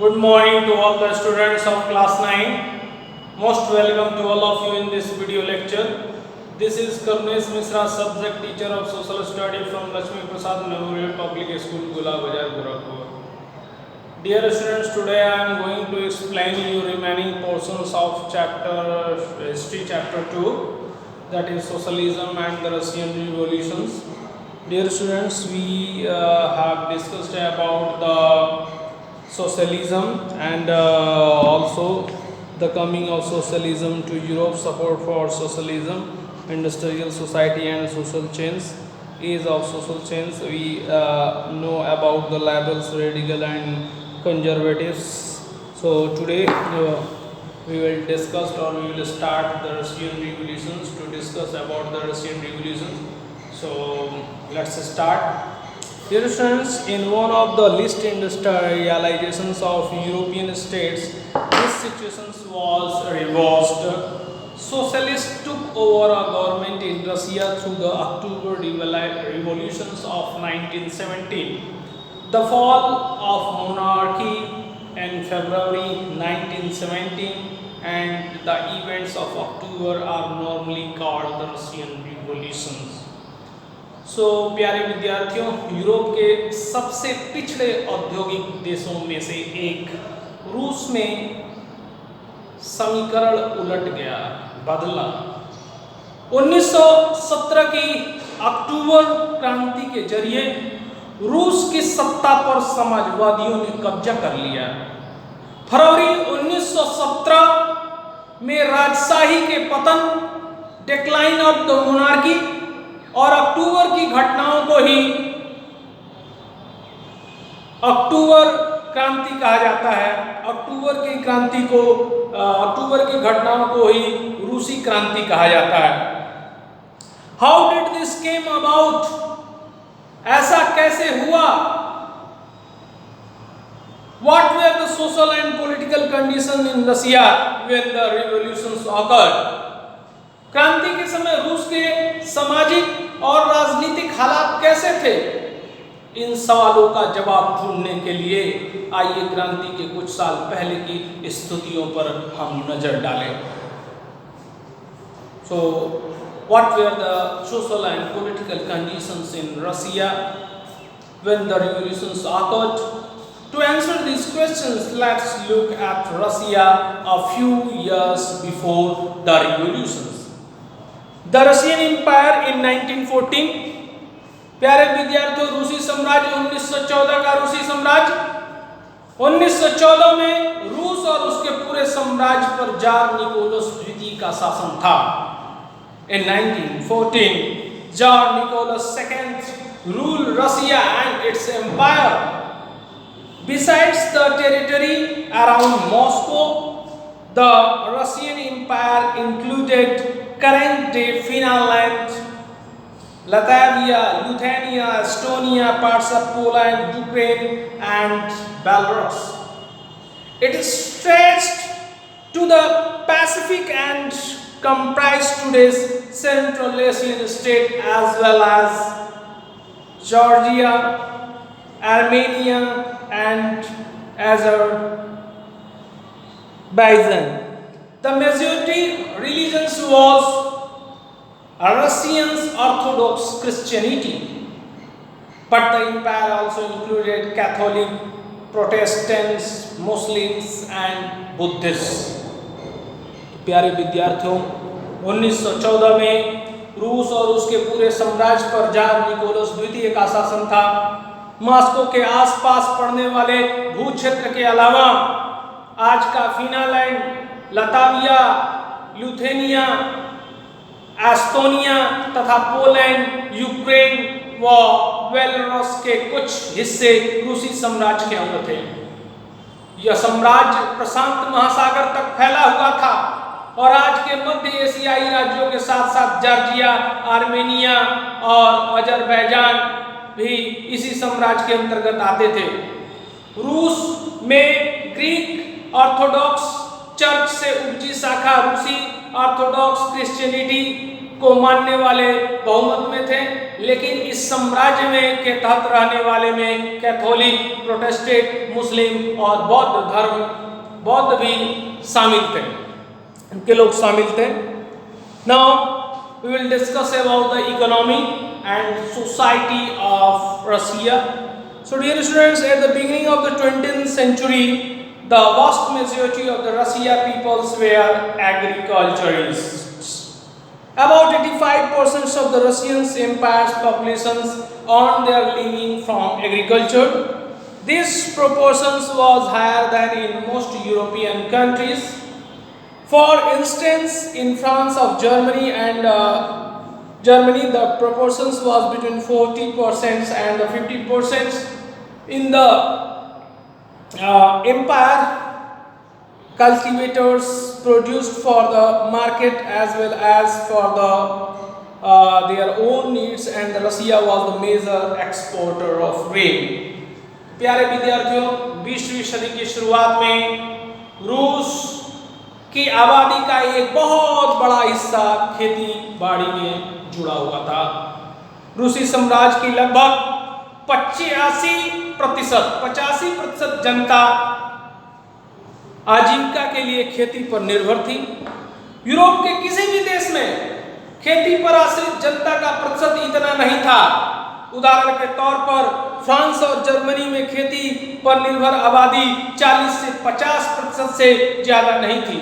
Good morning to all the students of class 9. Most welcome to all of you in this video lecture. This is Karnesh Mishra, subject teacher of social study from Lakshmi Prasad Memorial Public School, Gula Bazar, Gorakhpur. Dear students, today I am going to explain you remaining portions of history chapter 2, that is socialism and the Russian revolutions. Dear students, we have discussed about the socialism and also the coming of socialism to Europe, support for socialism, industrial society and social change, age of social change. We know about the labels radical and conservatives. So today we will discuss, or we will start the Russian revolutions to discuss about the Russian revolutions. So let's start. Dear students, in one of the least industrializations of European states, this situation was reversed. Socialists took over a government in Russia through the October revolutions of 1917. The fall of monarchy in February 1917 and the events of October are normally called the Russian revolutions. प्यारे विद्यार्थियों, Europe के सबसे पिछड़े औद्योगिक देशों में से एक रूस में समीकरण उलट गया, बदला। 1917 की अक्टूबर क्रांति के जरिए रूस की सत्ता पर समाजवादियों ने कब्जा कर लिया। फरवरी 1917 में राजशाही के पतन, डिक्लाइन ऑफ द मोनार्की और अक्टूबर की घटनाओं को ही अक्टूबर क्रांति कहा जाता है। अक्टूबर की घटनाओं को ही रूसी क्रांति कहा जाता है। How did this came about? ऐसा कैसे हुआ? What were the social and political condition in Russia when the revolutions awkward? क्रांति के समय रूस के सामाजिक और राजनीतिक हालात कैसे थे? इन सवालों का जवाब ढूंढने के लिए आइए क्रांति के कुछ साल पहले की स्थितियों पर हम नजर डालें। So, what were the social and political conditions in Russia when the revolutions occurred? To answer these questions, let's look at Russia a few years before the revolutions. The Russian Empire in 1914. प्यारे विद्यार्थियों, रूसी साम्राज्य 1914 का रूसी साम्राज्य 1914 में रूस और उसके पूरे साम्राज्य पर जार निकोलस द्वितीय का शासन था। In 1914, Tsar Nicholas II ruled Russia and its empire. Besides the territory around Moscow, the Russian Empire included current-day Finland, Latvia, Lithuania, Estonia, parts of Poland, Ukraine, and Belarus. It is stretched to the Pacific and comprised today's Central Asian state as well as Georgia, Armenia, and Azerbaijan. The majority religions was Russian Orthodox Christianity, but the empire also included Catholic, Protestants, Muslims, and Buddhists. प्यारे विद्यार्थियों, 1914 में रूस और उसके पूरे साम्राज्य पर jar Nicholas द्वितीय का शासन था। मॉस्को के आसपास पड़ने वाले भूक्षेत्र के अलावा आज का फिनलैंड, लताविया, ल्यूथेनिया, एस्टोनिया तथा पोलैंड, यूक्रेन व बेलारूस के कुछ हिस्से रूसी साम्राज्य के अंग थे। यह साम्राज्य प्रशांत महासागर तक फैला हुआ था और आज के मध्य एशियाई राज्यों के साथ साथ जॉर्जिया, आर्मेनिया और अजरबैजान भी इसी साम्राज्य के अंतर्गत आते थे। रूस में ग्रीक ऑर्थोडॉक्स चर्च से उपजी शाखा रूसी ऑर्थोडॉक्स क्रिश्चियनिटी को मानने वाले बहुमत में थे, लेकिन इस साम्राज्य में के तहत रहने वाले में कैथोलिक, प्रोटेस्टेंट, मुस्लिम और बौद्ध भी शामिल थे, इनके लोग शामिल थे। Now we will discuss about the economy and society of Russia. So dear students, at the beginning of the 20th century, the vast majority of the Russia peoples were agriculturists. About 85% of the Russian Empire's populations earned their living from agriculture. This proportion was higher than in most European countries. For instance, in France of Germany and Germany, the proportions was between 40% and 50%. In the empire, cultivators produced for the market as well as for their own needs, and Russia was the major exporter of grain. प्यारे विद्यार्थियों, 20वीं सदी की शुरुआत में रूस की आबादी का एक बहुत बड़ा हिस्सा खेती बाड़ी में जुड़ा हुआ था। रूसी साम्राज्य की लगभग 85% जनता आजीविका के लिए खेती पर निर्भर थी। यूरोप के किसी भी देश में खेती पर आश्रित जनता का प्रतिशत इतना नहीं था। उदाहरण के तौर पर फ्रांस और जर्मनी में खेती पर निर्भर आबादी 40 से 50% से ज्यादा नहीं थी।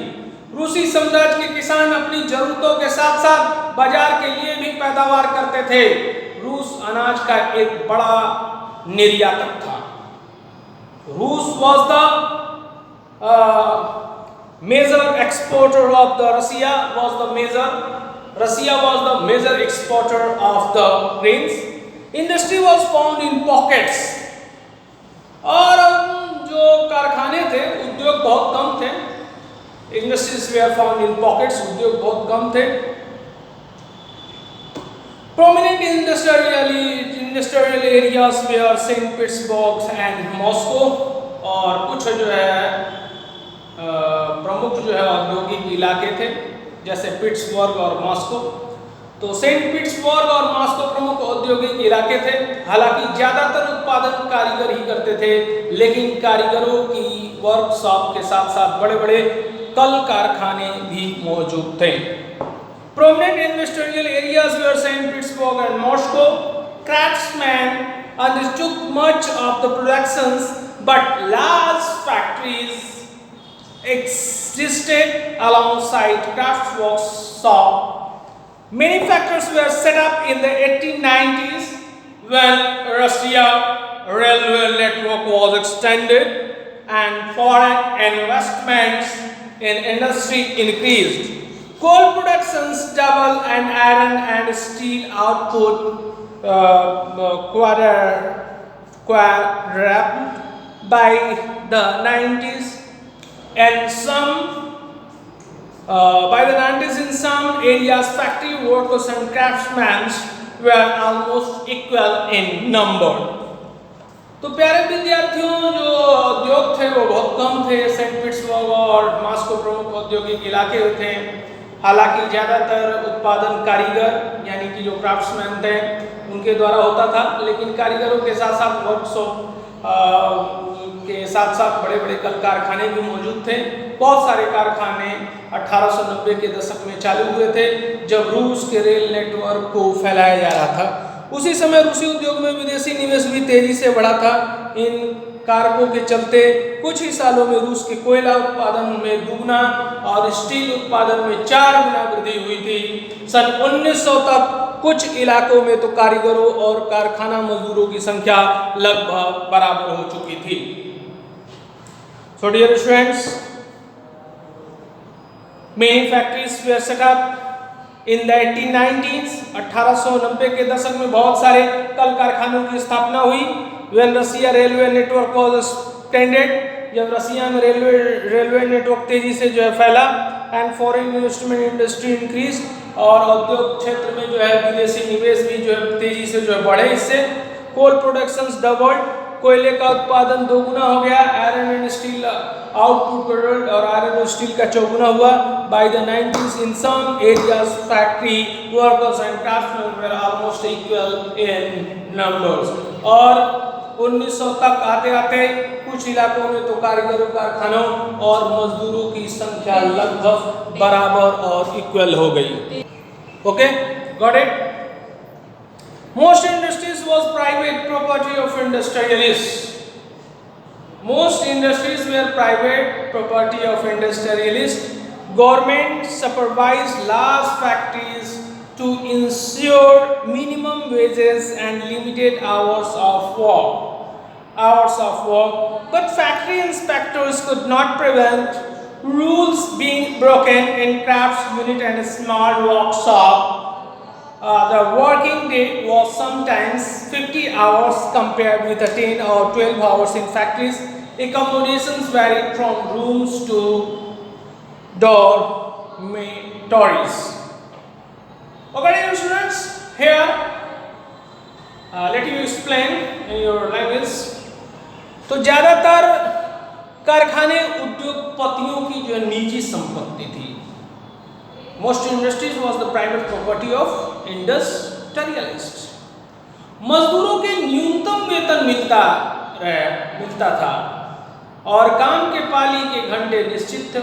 रूसी साम्राज्य के किसान अपनी जरूरतों के साथ साथ बाजार के लिए भी पैदावार करते थे। रूस अनाज का एक बड़ा निर्यातक था। रूस was the major exporter of the Russia was the major exporter of the grains. Industry was found in pockets. और जो कारखाने थे, उद्योग बहुत कम थे। Industries were found in pockets. उद्योग बहुत कम थे। Prominent industrial areas were Saint Petersburg and Moscow, और कुछ जो है प्रमुख जो है औद्योगिक इलाके थे, जैसे पिट्सबर्ग और मॉस्को। तो सेंट पीटर्सबर्ग और मॉस्को प्रमुख औद्योगिक इलाके थे। हालांकि ज्यादातर उत्पादन कारीगर ही करते थे, लेकिन कारीगरों की वर्कशॉप के साथ साथ बड़े बड़े कल कारखाने भी मौजूद थे। Prominent industrial areas were Saint Petersburg and Moscow. Craftsmen undertook much of the productions, but large factories existed alongside craft workshops. Many factories were set up in the 1890s when Russia railway network was extended and foreign investments in industry increased. Coal productions doubled and iron and steel output quadrupled by the 90s, and by the 90s in some areas factory workers and craftsmen were almost equal in number. तो प्यारे विद्यार्थियों, जो उद्योग थे वो बहुत कम थे। Saint Petersburg और मॉस्को प्रमुख औद्योगिक इलाके थे। हालांकि ज़्यादातर उत्पादन कारीगर यानी कि जो क्राफ्ट्समैन थे उनके द्वारा होता था, लेकिन कारीगरों के साथ साथ वर्कशॉप के साथ साथ बड़े बड़े कल कारखाने भी मौजूद थे। बहुत सारे कारखाने 1890 के दशक में चालू हुए थे, जब रूस के रेल नेटवर्क को फैलाया जा रहा था। उसी समय रूसी उद्योग में विदेशी निवेश भी तेजी से बढ़ा था। इन कारकों के चलते कुछ ही सालों में रूस के कोयला उत्पादन में दुगना और स्टील उत्पादन में 4 गुना वृद्धि हुई थी। सन 1900 तक कुछ इलाकों में तो कारीगरों और कारखाना मजदूरों की संख्या लगभग बराबर हो चुकी थी। So dear students, many factories were set up in the 1890s. 1890 के दशक में बहुत सारे कल कारखानों की स्थापना हुई। When Russia railway network was extended, जब रसिया में रेलवे नेटवर्क तेजी से जो है फैला, and foreign investment industry increase, और उद्योग क्षेत्र में जो है विदेशी निवेश भी जो है तेजी से जो है बढ़े। इससे कोल प्रोडक्शंस डबल्ड, कोयले का उत्पादन दोगुना हो गया। Iron and steel output product और आयरन और स्टील का चौगुना हुआ। By the 90s in some areas factory workers and craftsman were almost equal in numbers. और 1900 तक आते आते कुछ इलाकों में तो कारीगरों, कारखानों और मजदूरों की संख्या लगभग बराबर और इक्वल हो गई। Okay, got it? Most industries was private property of industrialists. Most industries were private property of industrialists. Government supervised large factories to ensure minimum wages and limited hours of work. But factory inspectors could not prevent rules being broken in crafts unit and small workshop. The working day was sometimes 50 hours compared with 10 or 12 hours in factories. Accommodations varied from rooms to dormitories. Okay, dear students, here let me explain in your language. तो ज़्यादातर कारखाने उद्योगपतियों की जो निजी संपत्ति थी। Most industries was the private property of industrialists. मजदूरों के न्यूनतम वेतन मिलता था और काम के पाली के घंटे निश्चित थे।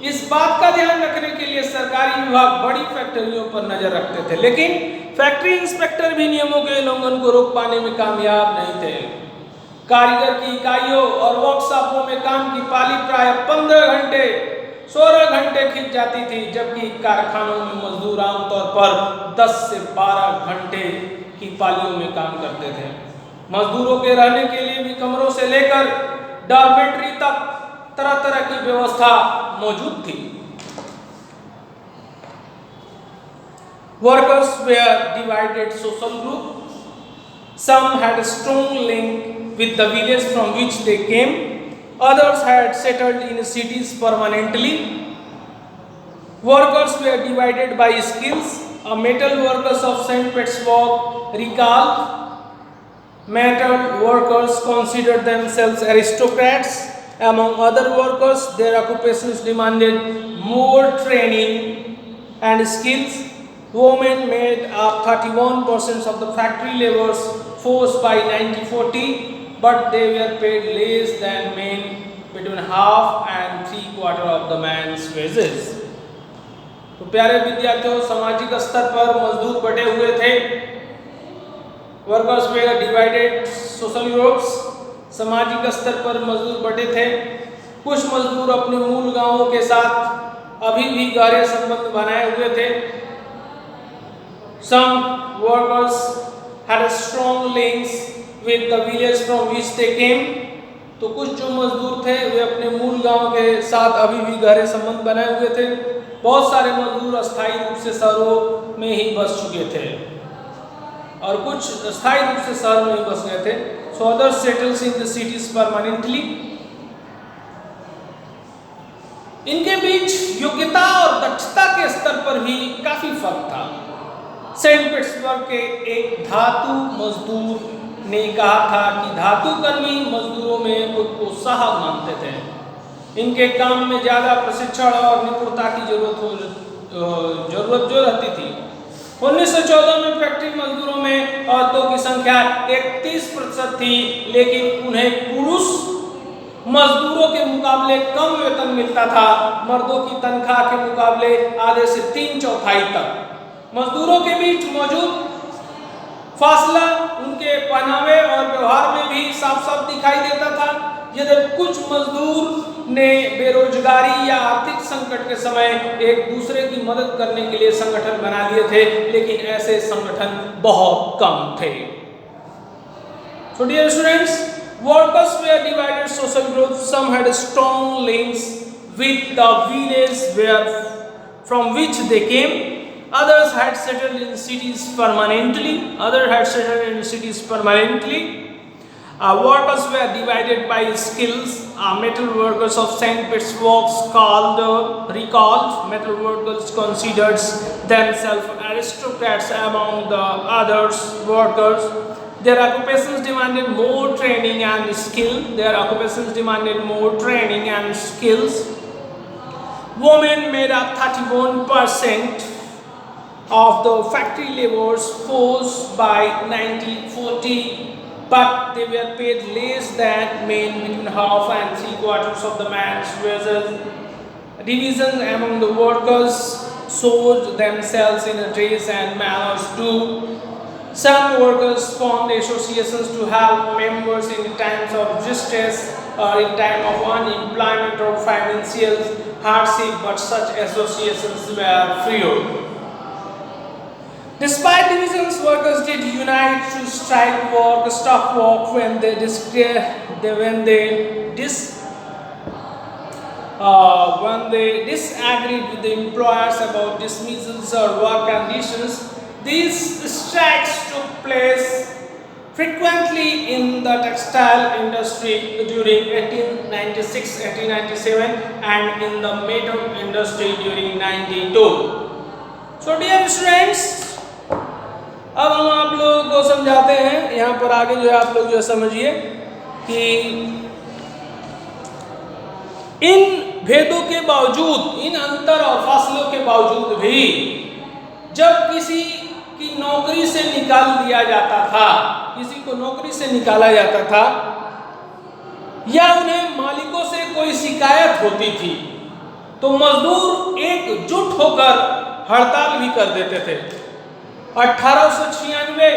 इस बात का ध्यान रखने के लिए सरकारी विभाग बड़ी फैक्ट्रियों पर नजर रखते थे, लेकिन फैक्ट्री इंस्पेक्टर भी नियमों के उल्लंघन को रोक पाने में कामयाब नहीं थे। कारीगर की इकाइयों और वर्कशॉपों में काम की पाली प्राय 15 घंटे 16 घंटे खिंच जाती थी, जबकि कारखानों में मजदूर आमतौर पर 10 से 12 घंटे की पालियों में काम करते थे। मजदूरों के रहने के लिए भी कमरों से लेकर डॉर्मेट्री तक तरह तरह की व्यवस्था मौजूद थी। Workers were divided social group. Some had a strong link with the village from which they came. Others had settled in cities permanently. Workers were divided by skills. A metal workers of St. Petersburg recalled, metal workers considered themselves aristocrats. Among other workers, their occupations demanded more training and skills. Women made up 31% of the factory laborers force by 1940. But they were paid less than men, between half and 3/4 of the man's wages. तो प्यारे विद्यार्थियों, सामाजिक स्तर पर मजदूर बटे हुए थे। वर्कर्स वे डिवाइडेड सोशल ग्रुप्स। सामाजिक स्तर पर मजदूर बटे थे। कुछ मजदूर अपने मूल गांवों के साथ अभी भी गहरे संबंध बनाए हुए थे। Some workers had strong links with the village from which they came. तो कुछ जो मजदूर थे वे अपने मूल गांव के साथ अभी भी गहरे संबंध बनाए हुए थे। बहुत सारे मजदूर अस्थायी रूप से शहरों में ही बस चुके थे और कुछ स्थायी रूप से शहर में ही बस गए थे। So others settles in the cities permanently. इनके बीच योग्यता और दक्षता के स्तर पर भी काफी फर्क था। सेंट पीटर्सबर्ग के एक धातु मजदूर ने कहा था कि धातु कर्मी मजदूरों में खुद को साहब मानते थे। इनके काम में ज्यादा प्रशिक्षण और निपुणता की जरूरत जो रहती थी। 1914 में फैक्ट्री मजदूरों में औरतों की संख्या 31% थी, लेकिन उन्हें पुरुष मजदूरों के मुकाबले कम वेतन मिलता था। मर्दों की तनख्वाह के मुकाबले आधे से 3/4 तक। मजदूरों के बीच मौजूद फासला उनके पहनावे और व्यवहार में भी साफ साफ दिखाई देता था। यदि कुछ मजदूर ने बेरोजगारी या आर्थिक संकट के समय एक दूसरे की मदद करने के लिए संगठन बना लिए थे, लेकिन ऐसे संगठन बहुत कम थे। So dear students, workers were divided social groups. Some had strong links with the village from which they came. Others had settled in cities permanently. Workers were divided by skills. Metal workers of St. Petersburg recalled. Metal workers considered themselves aristocrats among the others workers. Their occupations demanded more training and skill. Their occupations demanded more training and skills. Women made up 31% of the factory laborers force by 1940, but they were paid less than men, between half and three-quarters of the man's wages. Divisions among the workers showed themselves in dress and manners too. Some workers formed associations to help members in times of distress or in time of unemployment or financial hardship, but such associations were few. Despite divisions, workers did unite to strike work, stop work when they disagreed with the employers about dismissals or work conditions. These strikes took place frequently in the textile industry during 1896-1897 and in the metal industry during 92. So dear students, अब हम आप लोगों को समझाते हैं, यहाँ पर आगे जो है आप लोग जो समझिए कि इन भेदों के बावजूद, इन अंतर और फासलों के बावजूद भी जब किसी की नौकरी से निकाल दिया जाता था, किसी को नौकरी से निकाला जाता था या उन्हें मालिकों से कोई शिकायत होती थी, तो मजदूर एकजुट होकर हड़ताल भी कर देते थे। 1896,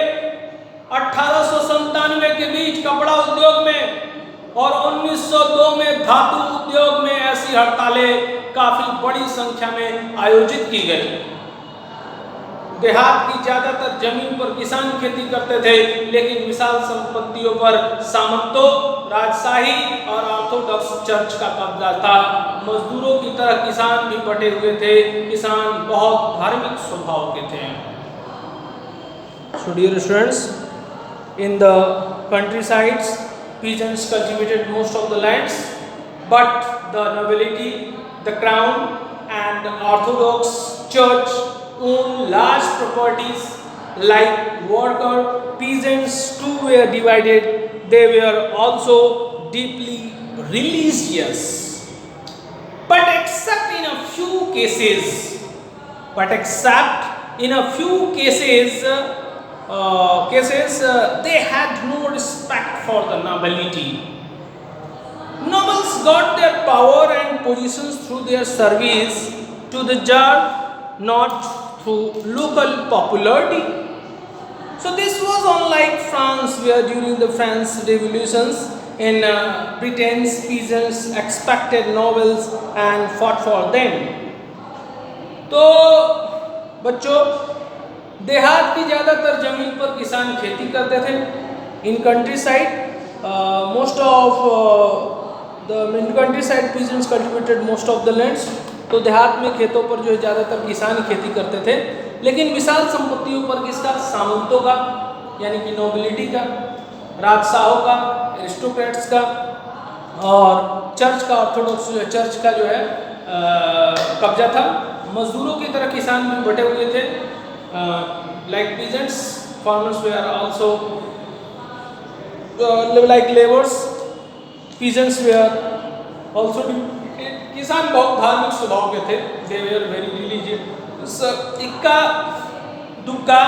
1897 के बीच कपड़ा उद्योग में और 1902 में धातु उद्योग में ऐसी हड़तालें काफी बड़ी संख्या में आयोजित की गई। देहात की ज्यादातर जमीन पर किसान खेती करते थे, लेकिन विशाल संपत्तियों पर सामंतों, राजशाही और ऑर्थोडॉक्स चर्च का कब्जा था। मजदूरों की तरह किसान भी बटे हुए थे। किसान बहुत धार्मिक स्वभाव के थे। So dear students, in the countrysides, peasants cultivated most of the lands, but the nobility, the crown, and the Orthodox Church owned large properties. Like worker, peasants too were divided. They were also deeply religious, but except in a few cases, they had no respect for the nobility. Nobles got their power and positions through their service to the Tsar, not through local popularity. So this was unlike France, where during the French revolutions in Britain, peasants expected nobles and fought for them. तो बच्चों, देहात की ज़्यादातर ज़मीन पर किसान खेती करते थे। In country side most of the country side peasants cultivated most of the lands. तो देहात में खेतों पर जो है ज़्यादातर किसान खेती करते थे, लेकिन विशाल संपत्तियों पर किसका? सामंतों का, यानी कि नोबिलिटी का, राजशाहों का, एरिस्टोक्रेट्स का, और चर्च का, ऑर्थोडॉक्स चर्च का जो है कब्जा था। मजदूरों की तरह किसान भी बटे हुए थे। Like peasants, farmers were also like laborers. Peasants were also किसान बहुत धार्मिक स्वभाव के थे। They were very religious. इक्का दुक्का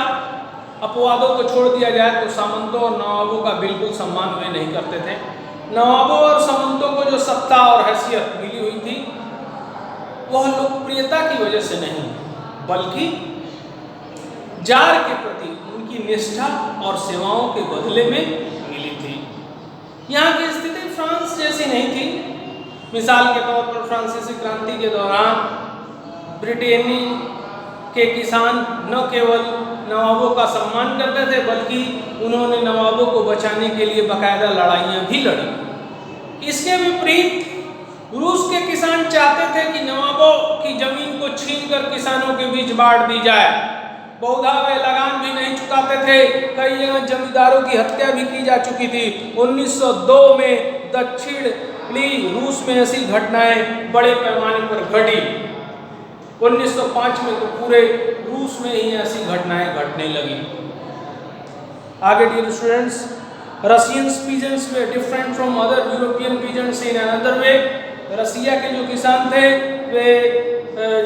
अपवादों को छोड़ दिया जाए तो सामंतों और नवाबों का बिल्कुल सम्मान वे नहीं करते थे। नवाबों और सामंतों को जो सत्ता और हैसियत मिली हुई थी, वह लोकप्रियता की वजह से नहीं, बल्कि जार के प्रति उनकी निष्ठा और सेवाओं के बदले में मिली थी। यहाँ की स्थिति फ्रांस जैसी नहीं थी। मिसाल के तौर पर फ्रांसीसी क्रांति के दौरान ब्रिटेन के किसान न केवल नवाबों का सम्मान करते थे, बल्कि उन्होंने नवाबों को बचाने के लिए बाकायदा लड़ाइयाँ भी लड़ी। इसके विपरीत रूस के किसान चाहते थे कि नवाबों की जमीन को छीनकर किसानों के बीच बांट दी जाए। बहुधा वे लगान भी नहीं चुकाते थे। कई जगह जमींदारों की हत्या भी की जा चुकी थी। 1902 में दक्षिणी रूस में ऐसी घटनाएं बड़े पैमाने पर घटी। 1905 में तो पूरे रूस में ही ऐसी घटनाएं घटने लगी। आगे dear students, Russians peasants were different from other European peasants in another way. Russia के जो किसान थे वे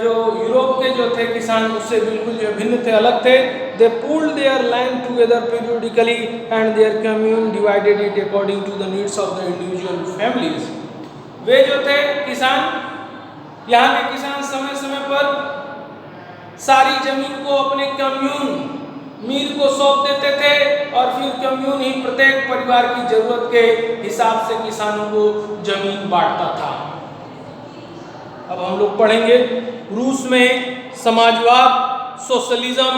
जो यूरोप के जो थे किसान उससे बिल्कुल जो भिन्न थे, अलग थे। They pooled their land together periodically and their commune divided it according to the needs of the individual families. वे जो थे किसान, यहाँ के किसान समय समय पर सारी जमीन को अपने कम्यून मीर को सौंप देते थे और फिर कम्यून ही प्रत्येक परिवार की जरूरत के हिसाब से किसानों को जमीन बांटता था। अब हम लोग पढ़ेंगे रूस में समाजवाद, socialism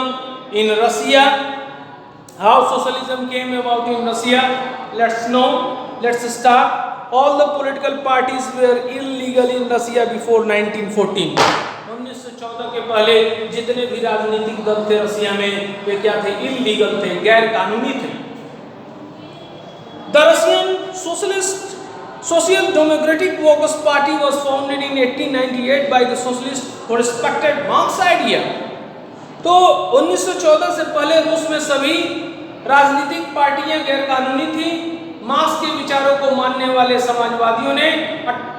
in Russia, how socialism came about in Russia. Let's start. All the political parties were illegal in Russia before 1914। 1914 के पहले जितने भी राजनीतिक दल थे रसिया में वे क्या थे? इलीगल थे, गैर कानूनी थे। The Russian Social Democratic Workers Party was founded in 1898 by the socialists who respected Marx idea। तो 1914 से पहले रूस में सभी राजनीतिक पार्टियां गैर कानूनी थी। मार्क्स के विचारों को मानने वाले समाजवादियों ने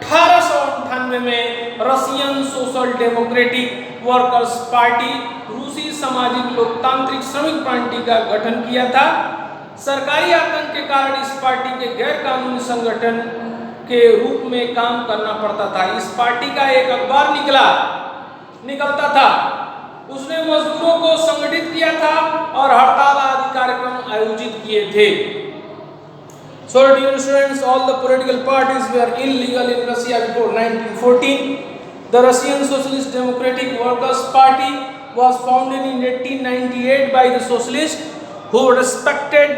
1898 में Russian social democratic workers party, रूसी सामाजिक लोकतांत्रिक श्रमिक पार्टी का गठन किया था। सरकारी आतंक के कारण इस पार्टी के गैर कानूनी संगठन के रूप में काम करना पड़ता था। इस पार्टी का एक अखबार निकलता था, उसने मजदूरों को संगठित किया था और हड़ताल आदि कार्यक्रम आयोजित किए थे। So dear students, all the political parties were illegal in Russia before 1914. The Russian Socialist Democratic Workers Party was founded in 1898 by the socialists who respected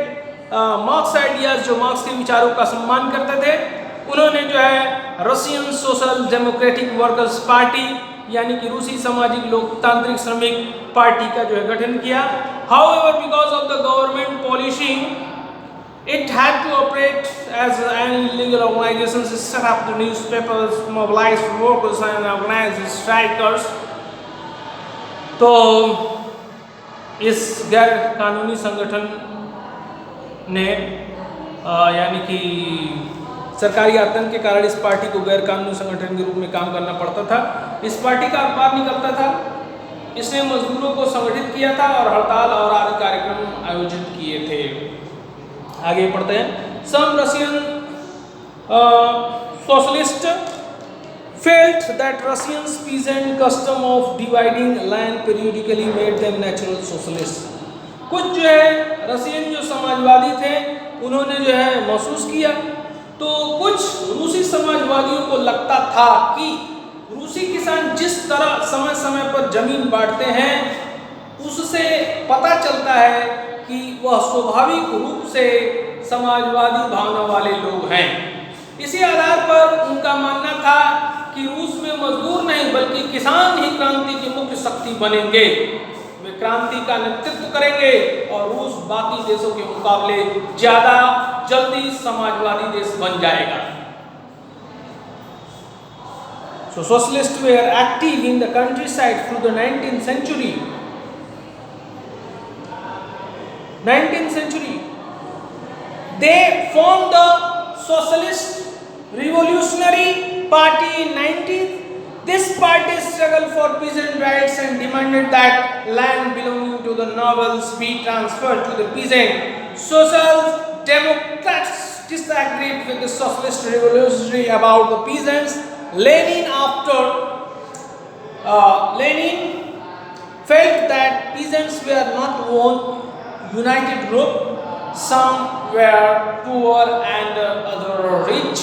marks ideas, जो मार्क्स के विचारों का सम्मान करते थे। उन्होंने जो है Russian social democratic workers party यानी कि रूसी सामाजिक लोकतांत्रिक श्रमिक पार्टी का जो है गठन किया। However because of the government policy it had to operate as an illegal organization, set up the newspapers, mobilize workers and organize strikers। तो इस गैर कानूनी संगठन ने यानी कि सरकारी आतंक के कारण इस पार्टी को गैर कानूनी संगठन के रूप में काम करना पड़ता था। इस पार्टी का अखबार निकलता था, इसने मजदूरों को संगठित किया था और हड़ताल और आदि कार्यक्रम आयोजित किए थे। आगे पढ़ते हैं। Some Russian socialist felt that Russians' peasant custom of dividing land periodically made them natural socialists। कुछ जो है रशियन जो समाजवादी थे उन्होंने जो है महसूस किया, तो कुछ रूसी समाजवादियों को लगता था कि रूसी किसान जिस तरह समय समय पर जमीन बांटते हैं उससे पता चलता है कि वह स्वाभाविक रूप से समाजवादी भावना वाले लोग हैं। इसी आधार पर उनका मानना था कि रूस में मजदूर नहीं बल्कि किसान ही क्रांति की मुख्य शक्ति बनेंगे। वे क्रांति का नेतृत्व करेंगे और रूस बाकी देशों के मुकाबले ज्यादा जल्दी समाजवादी देश बन जाएगा। So socialists were active in the countryside through the 19th century. 19th century, they formed the Socialist Revolutionary Party in 19th. This party struggled for peasant rights and demanded that land belonging to the nobles be transferred to the peasant. Social Democrats disagreed with the Socialist Revolutionary about the peasants. Lenin felt that peasants were not one united group. Some were poor and others were rich.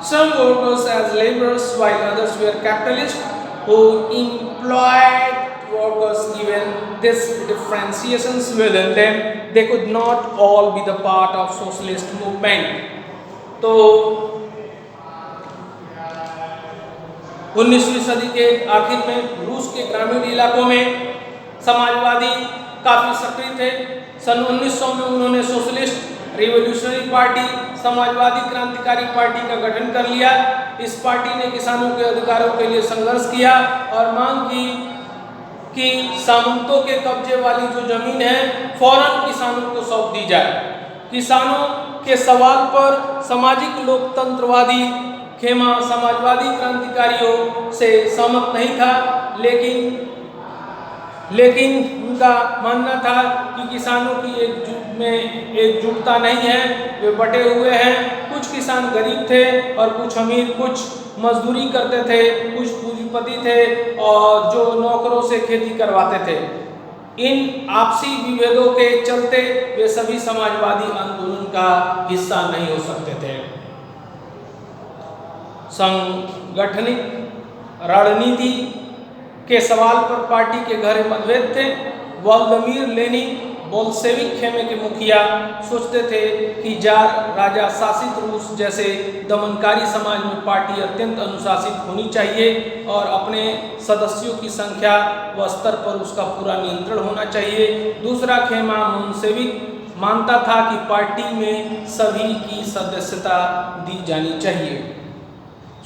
Some workers as laborers while others were capitalists who employed workers. Even these differentiations within them, they could not all be the part of socialist movement. तो 19वीं सदी के आखिर में रूस के ग्रामीण इलाकों में समाजवादी काफी सक्रिय थे। सन 1900 में उन्होंने सोशलिस्ट रिवॉल्यूशनरी पार्टी, समाजवादी क्रांतिकारी पार्टी का गठन कर लिया। इस पार्टी ने किसानों के अधिकारों के लिए संघर्ष किया और मांग की कि सामंतों के कब्जे वाली जो जमीन है फौरन किसानों को सौंप दी जाए। किसानों के सवाल पर सामाजिक लोकतंत्रवादी खेमा समाजवादी क्रांतिकारियों से सहमत नहीं था, लेकिन उनका मानना था कि किसानों की एकजुटता नहीं है, वे बटे हुए हैं। कुछ किसान गरीब थे और कुछ अमीर, कुछ मजदूरी करते थे, कुछ पूंजीपति थे और जो नौकरों से खेती करवाते थे। इन आपसी विभेदों के चलते वे सभी समाजवादी आंदोलन का हिस्सा नहीं हो सकते थे। सांगठनिक रणनीति के सवाल पर पार्टी के गहरे मतभेद थे। व्लादिमीर लेनिन बोल्शेविक खेमे के मुखिया सोचते थे कि जार राजा शासित रूस जैसे दमनकारी समाज में पार्टी अत्यंत अनुशासित होनी चाहिए और अपने सदस्यों की संख्या व स्तर पर उसका पूरा नियंत्रण होना चाहिए। दूसरा खेमा बोल्शेविक मानता था कि पार्टी में सभी की सदस्यता दी जानी चाहिए।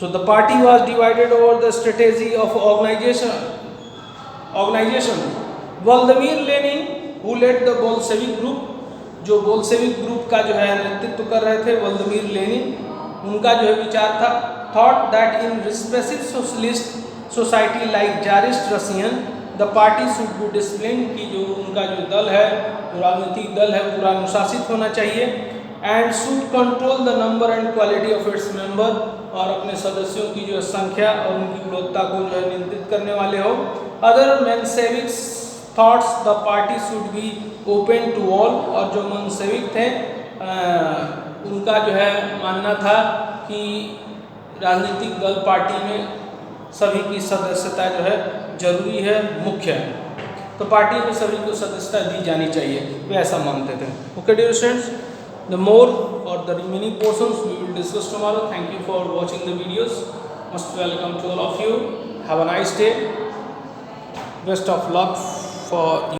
So the party was divided over the strategy of organization. Vladimir Lenin, who led the Bolshevik group, जो बोल्शेविक ग्रुप का जो है नेतृत्व कर रहे थे व्लादिमीर लेनिन, उनका जो है विचार था thought that in repressive socialist society like Tsarist Russian, the party should be disciplined, कि जो उनका जो दल है, राजनीतिक दल है, पूरा अनुशासित होना चाहिए and should control the number and quality of its member, और अपने सदस्यों की जो संख्या और उनकी गुणवत्ता को जो है नियंत्रित करने वाले हो। Other Mensheviks thought the party should be open to all, और जो मेंशेविक थे उनका जो है मानना था कि राजनीतिक दल पार्टी में सभी की सदस्यता जो है जरूरी है, मुख्य है, तो पार्टी में सभी को सदस्यता दी जानी चाहिए, वे ऐसा मानते थे। Okay dear students, the more or the remaining portions we will discuss tomorrow. Thank you for watching the videos. Most welcome to all of you. Have a nice day. Best of luck for you.